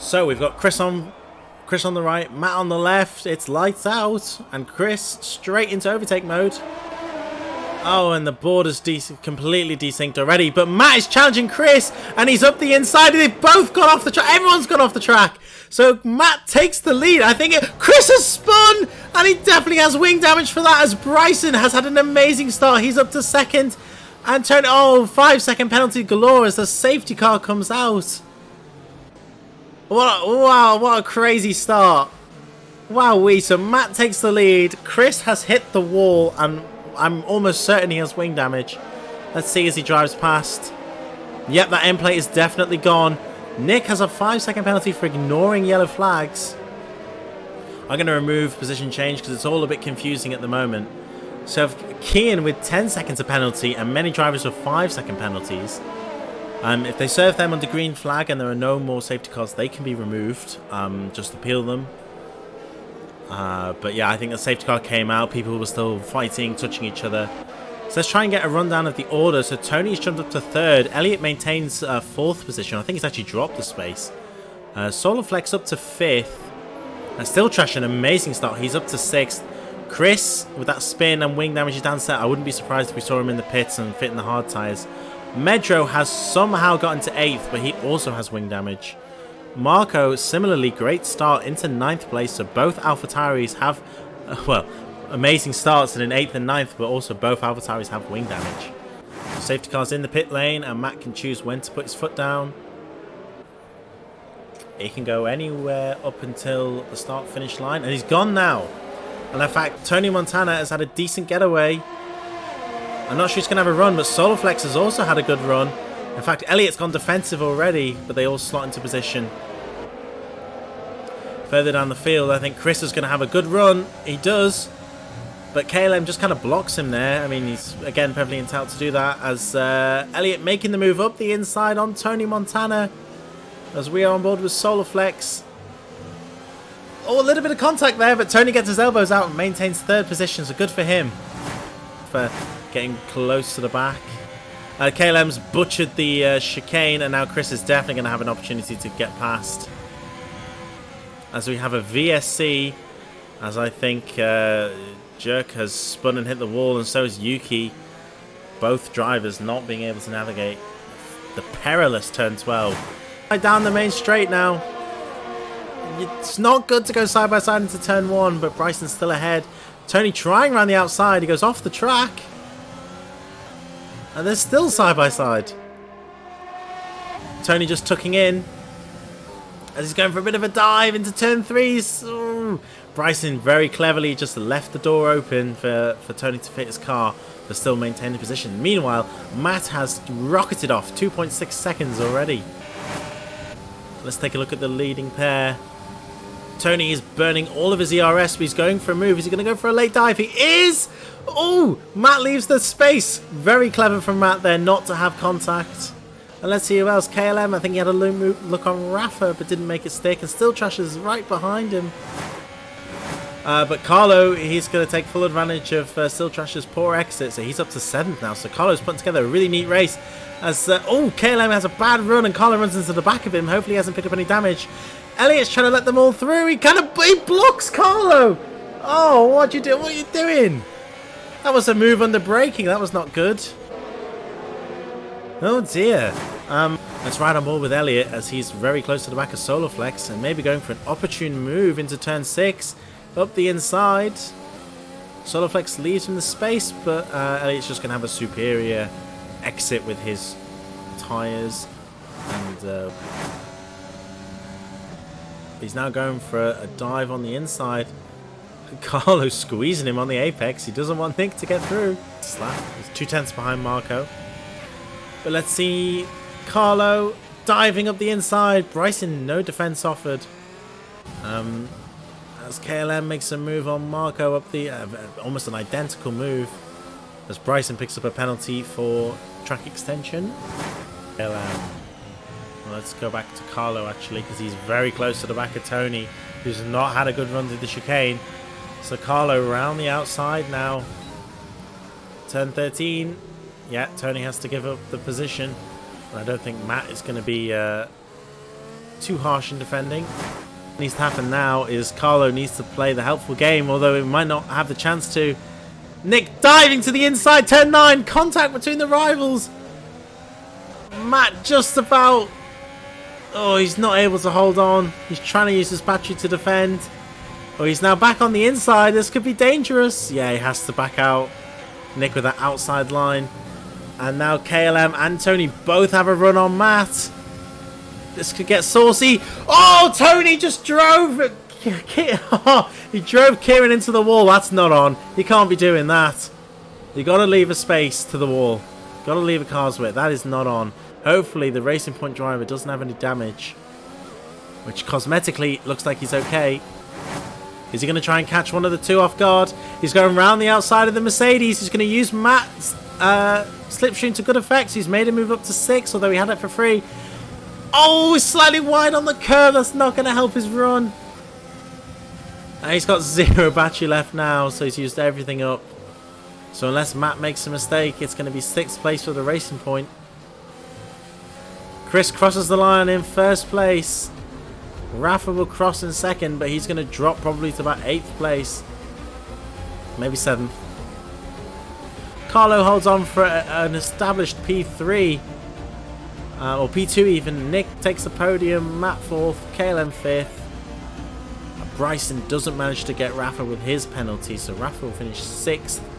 So we've got Chris on the right, Matt on the left. It's lights out, and Chris straight into overtake mode. Oh, and the board is completely desynced already. But Matt is challenging Chris, and he's up the inside. They've both gone off the track. Everyone's gone off the track. So Matt takes the lead. I think Chris has spun, and he definitely has wing damage for that, as Bryson has had an amazing start. He's up to second. And Tony, 5-second penalty galore as the safety car comes out. What a crazy start. Wowee. So Matt takes the lead. Chris has hit the wall, and I'm almost certain he has wing damage. Let's see as he drives past. Yep, that end plate is definitely gone. Nick has a 5-second penalty for ignoring yellow flags. I'm going to remove position change because it's all a bit confusing at the moment. So Kian with 10 seconds of penalty and many drivers with 5-second penalties. If they serve them under green flag and there are no more safety cars, they can be removed. Just appeal them. But yeah, I think the safety car came out. People were still fighting, touching each other. So let's try and get a rundown of the order. So Tony's jumped up to third. Elliot maintains fourth position. I think he's actually dropped the space. Solarflex up to fifth. And Still Trash, an amazing start. He's up to sixth. Chris, with that spin and wing damage, is down set. I wouldn't be surprised if we saw him in the pits and fitting the hard tyres. Medro has somehow gotten to 8th, but he also has wing damage. Marco, similarly, great start into 9th place. So both AlphaTauris have, amazing starts in 8th and 9th, but also both AlphaTauris have wing damage. Safety car's in the pit lane, and Matt can choose when to put his foot down. He can go anywhere up until the start-finish line, and he's gone now. And in fact, Tony Montana has had a decent getaway. I'm not sure he's going to have a run, but Solarflex has also had a good run. In fact, Elliot's gone defensive already, but they all slot into position. Further down the field, I think Chris is going to have a good run. He does. But KLM just kind of blocks him there. I mean, he's, again, perfectly entitled to do that. As Elliot making the move up the inside on Tony Montana. As we are on board with Solarflex. Oh, a little bit of contact there, but Tony gets his elbows out and maintains third position, so good for him for getting close to the back. KLM's butchered the chicane, and now Chris is definitely going to have an opportunity to get past. As we have a VSC, as I think Jerk has spun and hit the wall, and so is Yuki. Both drivers not being able to navigate the perilous turn 12. Down the main straight now. It's not good to go side by side into turn 1, but Bryson's still ahead. Tony trying around the outside. He goes off the track. And they're still side by side. Tony just tucking in. As he's going for a bit of a dive into turn 3. Ooh. Bryson very cleverly just left the door open for Tony to fit his car, but still maintain the position. Meanwhile, Matt has rocketed off 2.6 seconds already. Let's take a look at the leading pair. Tony is burning all of his ERS, but he's going for a move. Is he going to go for a late dive? He is! Oh! Matt leaves the space. Very clever from Matt there not to have contact. And let's see who else. KLM, I think he had a look on Rafa, but didn't make it stick. And Still Trash is right behind him. But Carlo, he's going to take full advantage of Still Trash's poor exit. So he's up to 7th now. So Carlo's putting together a really neat race. As KLM has a bad run and Carlo runs into the back of him. Hopefully he hasn't picked up any damage. Elliot's trying to let them all through. He blocks Carlo. Oh, what are you doing? That was a move under braking. That was not good. Oh dear. Let's ride on board with Elliot as he's very close to the back of Solarflex and maybe going for an opportune move into turn 6 up the inside. Solarflex leaves him the space, but Elliot's just going to have a superior exit with his tyres, and he's now going for a dive on the inside. Carlo's squeezing him on the apex. He doesn't want Nick to get through. Slap. He's 2/10 behind Marco. But let's see Carlo diving up the inside. Bryson, no defense offered. As KLM makes a move on Marco up the almost an identical move. As Bryson picks up a penalty for track extension. Well, let's go back to Carlo actually, because he's very close to the back of Tony, who's not had a good run through the chicane. So Carlo around the outside now. Turn 13. Yeah, Tony has to give up the position. I don't think Matt is going to be too harsh in defending. What needs to happen now is Carlo needs to play the helpful game, although he might not have the chance to. Nick diving to the inside, turn 9, contact between the rivals. Matt just about. Oh, he's not able to hold on. He's trying to use his battery to defend. Oh, he's now back on the inside. This could be dangerous. Yeah, he has to back out. Nick with that outside line. And now KLM and Tony both have a run on Matt. This could get saucy. Oh, Tony just drove. He drove Kieran into the wall. That's not on. You can't be doing that. You got to leave a space to the wall. Got to leave a car's width. That is not on. Hopefully the Racing Point driver doesn't have any damage, which cosmetically looks like he's okay. Is he going to try and catch one of the two off guard? He's going around the outside of the Mercedes. He's going to use Matt's slipstream to good effect. He's made him move up to 6, although he had it for free. Oh, he's slightly wide on the curve. That's not going to help his run. He's got 0 battery left now, so he's used everything up. So unless Matt makes a mistake, it's going to be 6th place for the Racing Point. Chris crosses the line in 1st place. Rafa will cross in 2nd, but he's going to drop probably to about 8th place. Maybe 7th. Carlo holds on for an established P3. Or P2 even. Nick takes the podium. Matt 4th. KLM 5th. Bryson doesn't manage to get Rafa with his penalty, so Rafa will finish 6th.